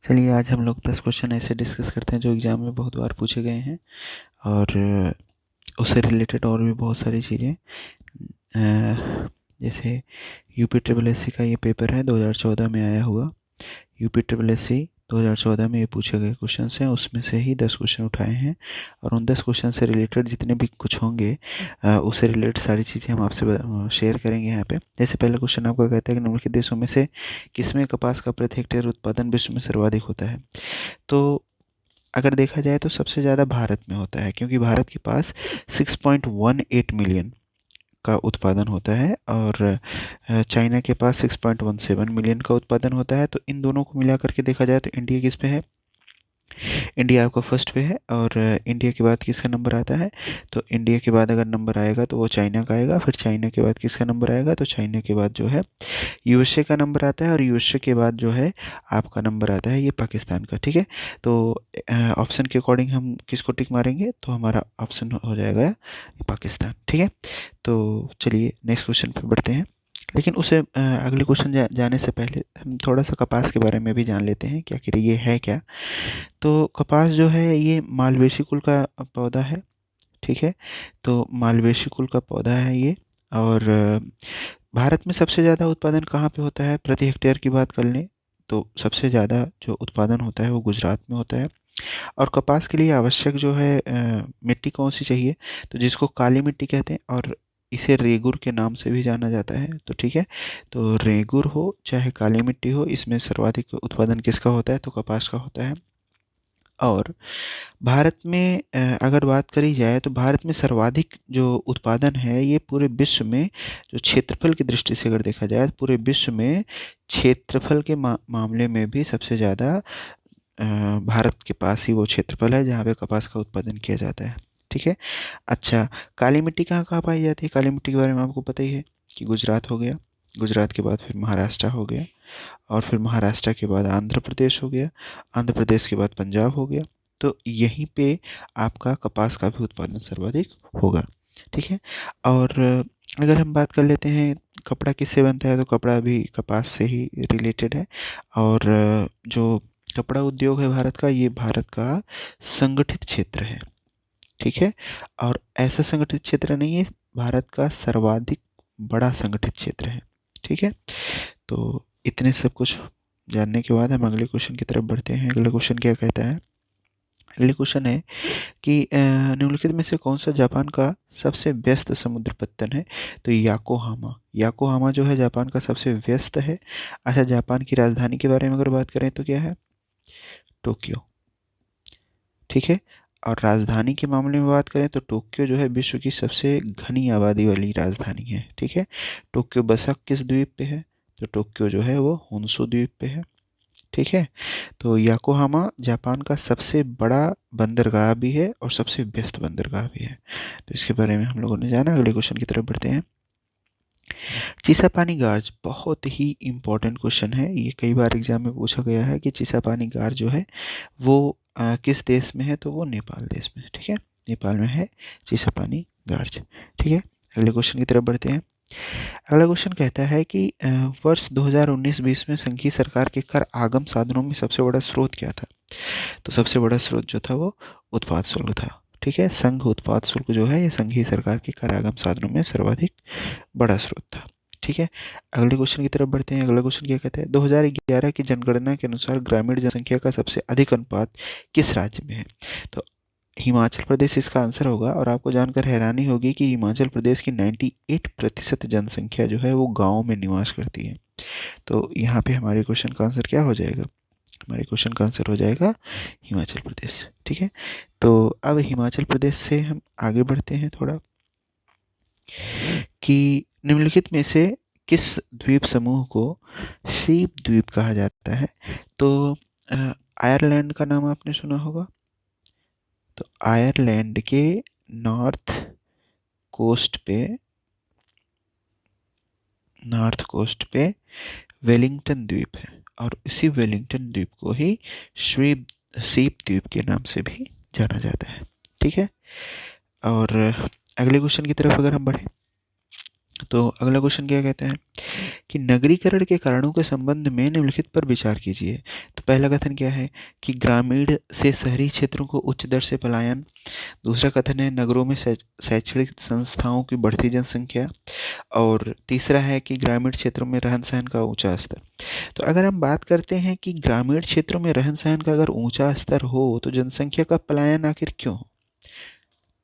चलिए आज हम लोग 10 क्वेश्चन ऐसे डिस्कस करते हैं जो एग्ज़ाम में बहुत बार पूछे गए हैं और उससे रिलेटेड और भी बहुत सारी चीज़ें। जैसे यूपी ट्रिपल एस सी का ये पेपर है 2014 में आया हुआ। यूपी ट्रिपल एस सी 2014 में ये पूछे गए क्वेश्चन हैं, उसमें से ही 10 क्वेश्चन उठाए हैं और उन 10 क्वेश्चन से रिलेटेड जितने भी कुछ होंगे उससे रिलेटेड सारी चीज़ें हम आपसे शेयर करेंगे यहाँ पे। जैसे पहला क्वेश्चन आपको कहता है कि निम्नलिखित देशों में से किसमें कपास का प्रति हेक्टेयर उत्पादन विश्व में सर्वाधिक होता है। तो अगर देखा जाए तो सबसे ज़्यादा भारत में होता है, क्योंकि भारत के पास 6.18 मिलियन का उत्पादन होता है और चाइना के पास 6.17 मिलियन का उत्पादन होता है। तो इन दोनों को मिला करके देखा जाए तो इंडिया किस पे है? इंडिया आपका फर्स्ट पे है। और इंडिया के बाद किसका नंबर आता है? तो इंडिया के बाद अगर नंबर आएगा तो वो चाइना का आएगा। फिर चाइना के बाद किसका नंबर आएगा? तो चाइना के बाद जो है यूएसए का नंबर आता है और यूएसए के बाद जो है आपका नंबर आता है ये पाकिस्तान का। ठीक है, तो ऑप्शन के अकॉर्डिंग हम किसको टिक मारेंगे? तो हमारा ऑप्शन हो जाएगा पाकिस्तान। ठीक है, तो चलिए नेक्स्ट क्वेश्चन पे बढ़ते हैं। लेकिन उसे अगले क्वेश्चन जाने से पहले हम थोड़ा सा कपास के बारे में भी जान लेते हैं कि आखिर ये है क्या। तो कपास जो है ये मालवेसी कुल का पौधा है। ठीक है, तो मालवेसी कुल का पौधा है ये। और भारत में सबसे ज़्यादा उत्पादन कहाँ पे होता है? प्रति हेक्टेयर की बात कर लें तो सबसे ज़्यादा जो उत्पादन होता है वो गुजरात में होता है। और कपास के लिए आवश्यक जो है मिट्टी कौन सी चाहिए? तो जिसको काली मिट्टी कहते हैं और इसे रेगुर के नाम से भी जाना जाता है। तो ठीक है, तो रेगुर हो चाहे काली मिट्टी हो, इसमें सर्वाधिक उत्पादन किसका होता है? तो कपास का होता है। और भारत में अगर बात करी जाए तो भारत में सर्वाधिक जो उत्पादन है ये पूरे विश्व में, जो क्षेत्रफल की दृष्टि से अगर देखा जाए तो पूरे विश्व में क्षेत्रफल के मामले में भी सबसे ज़्यादा भारत के पास ही वो क्षेत्रफल है जहाँ पे कपास का उत्पादन किया जाता है। ठीक है, अच्छा, काली मिट्टी कहाँ कहाँ पाई जाती है? काली मिट्टी के बारे में आपको पता ही है कि गुजरात हो गया, गुजरात के बाद फिर महाराष्ट्र हो गया और फिर महाराष्ट्र के बाद आंध्र प्रदेश हो गया, आंध्र प्रदेश के बाद पंजाब हो गया। तो यहीं पे आपका कपास का भी उत्पादन सर्वाधिक होगा। ठीक है, और अगर हम बात कर लेते हैं कपड़ा किससे बनता है, तो कपड़ा भी कपास से ही रिलेटेड है। और जो कपड़ा उद्योग है भारत का, ये भारत का संगठित क्षेत्र है। ठीक है, और ऐसा संगठित क्षेत्र नहीं है, भारत का सर्वाधिक बड़ा संगठित क्षेत्र है। ठीक है, तो इतने सब कुछ जानने के बाद हम अगले क्वेश्चन की तरफ बढ़ते हैं। अगला क्वेश्चन क्या कहता है? अगले क्वेश्चन है कि निम्नलिखित में से कौन सा जापान का सबसे व्यस्त समुद्र पत्तन है? तो याकोहामा, याकोहामा जो है जापान का सबसे व्यस्त है। अच्छा, जापान की राजधानी के बारे में अगर बात करें तो क्या है? टोक्यो। ठीक है, और राजधानी के मामले में बात करें तो टोक्यो जो है विश्व की सबसे घनी आबादी वाली राजधानी है। ठीक है, टोक्यो बसा किस द्वीप पे है? तो टोक्यो जो है वो होन्शु द्वीप पे है। ठीक है, तो याकोहामा जापान का सबसे बड़ा बंदरगाह भी है और सबसे व्यस्त बंदरगाह भी है। तो इसके बारे में हम लोगों ने जाना। अगले क्वेश्चन की तरफ बढ़ते हैं। चीसापानी गार्ज बहुत ही इम्पोर्टेंट क्वेश्चन है, ये कई बार एग्जाम में पूछा गया है कि चीसापानी गार्ज जो है वो किस देश में है? तो वो नेपाल देश में है। ठीक है, नेपाल में है चीसापानी गार्ज। ठीक है, अगले क्वेश्चन की तरफ बढ़ते हैं। अगला क्वेश्चन कहता है कि वर्ष 2019-20 में संघीय सरकार के कर आगम साधनों में सबसे बड़ा स्रोत क्या था? तो सबसे बड़ा स्रोत जो था वो उत्पाद शुल्क था। ठीक है, संघ उत्पाद शुल्क जो है ये संघीय सरकार के कर आगम साधनों में सर्वाधिक बड़ा स्रोत था। ठीक है, अगले क्वेश्चन की तरफ बढ़ते हैं। अगला क्वेश्चन क्या कहता है? 2011 की जनगणना के अनुसार ग्रामीण जनसंख्या का सबसे अधिक अनुपात किस राज्य में है? तो हिमाचल प्रदेश इसका आंसर होगा। और आपको जानकर हैरानी होगी कि हिमाचल प्रदेश की 98% जनसंख्या जो है वो गाँव में निवास करती है। तो यहाँ पे हमारे क्वेश्चन का आंसर क्या हो जाएगा? हमारे क्वेश्चन का आंसर हो जाएगा हिमाचल प्रदेश। ठीक है, तो अब हिमाचल प्रदेश से हम आगे बढ़ते हैं थोड़ा कि निम्नलिखित में से किस द्वीप समूह को सीप द्वीप कहा जाता है? तो आयरलैंड का नाम आपने सुना होगा। तो आयरलैंड के नॉर्थ कोस्ट पे, नॉर्थ कोस्ट पे वेलिंगटन द्वीप है और इसी वेलिंगटन द्वीप को ही श्रीप सीप द्वीप के नाम से भी जाना जाता है। ठीक है, और अगले क्वेश्चन की तरफ अगर हम बढ़ें तो अगला क्वेश्चन क्या कहता है कि नगरीकरण के कारणों के संबंध में निम्नलिखित पर विचार कीजिए। तो पहला कथन क्या है कि ग्रामीण से शहरी क्षेत्रों को उच्च दर से पलायन। दूसरा कथन है नगरों में शैक्षणिक संस्थाओं की बढ़ती जनसंख्या। और तीसरा है कि ग्रामीण क्षेत्रों में रहन सहन का ऊंचा स्तर। तो अगर हम बात करते हैं कि ग्रामीण क्षेत्रों में रहन सहन का अगर ऊंचा स्तर हो तो जनसंख्या का पलायन आखिर क्यों हो?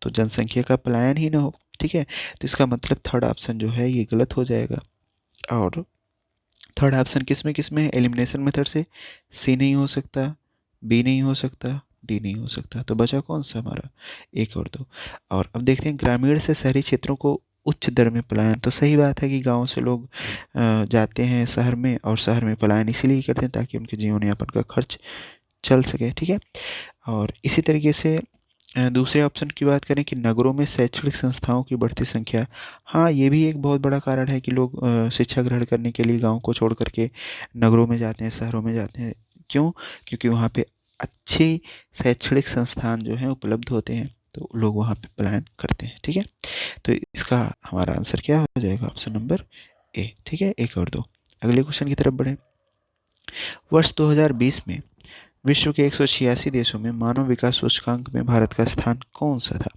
तो जनसंख्या का पलायन ही ना हो। ठीक है, तो इसका मतलब थर्ड ऑप्शन जो है ये गलत हो जाएगा। और थर्ड ऑप्शन किस में है एलिमिनेशन मेथड से? सी नहीं हो सकता, बी नहीं हो सकता, डी नहीं हो सकता। तो बचा कौन सा हमारा? एक और दो। और अब देखते हैं ग्रामीण से शहरी क्षेत्रों को उच्च दर में पलायन। तो सही बात है कि गांव से लोग जाते हैं शहर में, और शहर में पलायन इसीलिए करते हैं ताकि उनके जीवन यापन का खर्च चल सके। ठीक है, और इसी तरीके से दूसरे ऑप्शन की बात करें कि नगरों में शैक्षणिक संस्थाओं की बढ़ती संख्या। हाँ, ये भी एक बहुत बड़ा कारण है कि लोग शिक्षा ग्रहण करने के लिए गांव को छोड़ करके नगरों में जाते हैं, शहरों में जाते हैं। क्यों? क्योंकि वहाँ पे अच्छे शैक्षणिक संस्थान जो हैं उपलब्ध होते हैं, तो लोग वहाँ पे पलायन करते हैं। ठीक है, तो इसका हमारा आंसर क्या हो जाएगा? Option number A. ठीक है, एक और दो। अगले क्वेश्चन की तरफ बढ़ें। वर्ष 2020 में विश्व के 186 देशों में मानव विकास सूचकांक में भारत का स्थान कौन सा था?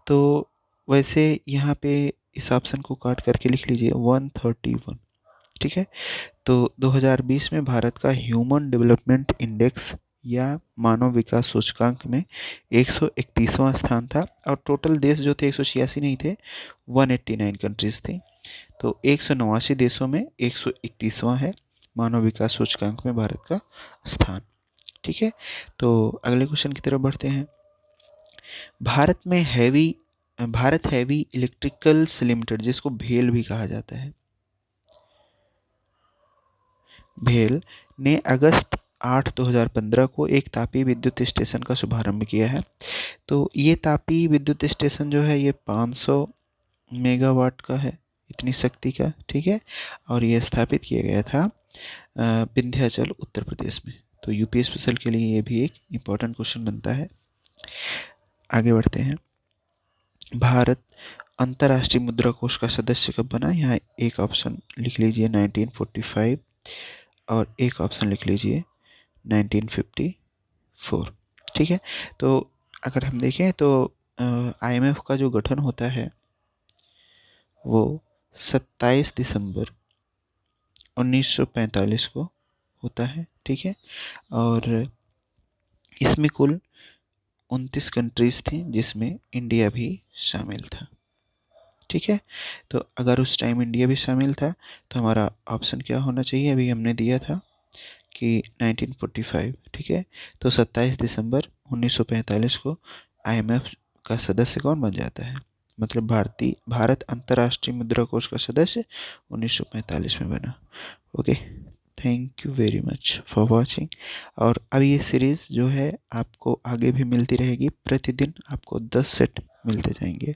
तो वैसे यहाँ पे इस ऑप्शन को काट करके लिख लीजिए 131। ठीक है, तो 2020 में भारत का ह्यूमन डेवलपमेंट इंडेक्स या मानव विकास सूचकांक में 131वां स्थान था। और टोटल देश जो थे 186 नहीं थे, 189 कंट्रीज थी। तो 189 देशों में 131वां है मानव विकास सूचकांक में भारत का स्थान। ठीक है, तो अगले क्वेश्चन की तरफ बढ़ते हैं। भारत हैवी इलेक्ट्रिकल्स लिमिटेड, जिसको भेल भी कहा जाता है, भेल ने अगस्त 8 2015 को एक तापीय विद्युत स्टेशन का शुभारंभ किया है। तो ये तापीय विद्युत स्टेशन जो है ये 500 मेगावाट का है, इतनी शक्ति का। ठीक है, और ये स्थापित किया गया था विंध्याचल उत्तर प्रदेश में। तो यूपी स्पेशल के लिए ये भी एक इम्पॉर्टेंट क्वेश्चन बनता है। आगे बढ़ते हैं। भारत अंतर्राष्ट्रीय मुद्रा कोष का सदस्य कब बना? यहाँ एक ऑप्शन लिख लीजिए 1945 और एक ऑप्शन लिख लीजिए 1954। ठीक है, तो अगर हम देखें तो आईएमएफ का जो गठन होता है वो 27 दिसंबर 1945 को होता है। ठीक है, और इसमें कुल 29 कंट्रीज थी जिसमें इंडिया भी शामिल था। ठीक है, तो अगर उस टाइम इंडिया भी शामिल था तो हमारा ऑप्शन क्या होना चाहिए? अभी हमने दिया था कि 1945। ठीक है, तो 27 दिसंबर 1945 को आईएमएफ का सदस्य कौन बन जाता है? मतलब भारत अंतर्राष्ट्रीय मुद्रा कोष का सदस्य 1945 में बना। Okay, thank you very much for watching. और अब ये सीरीज़ जो है आपको आगे भी मिलती रहेगी, प्रतिदिन आपको 10 सेट मिलते जाएंगे।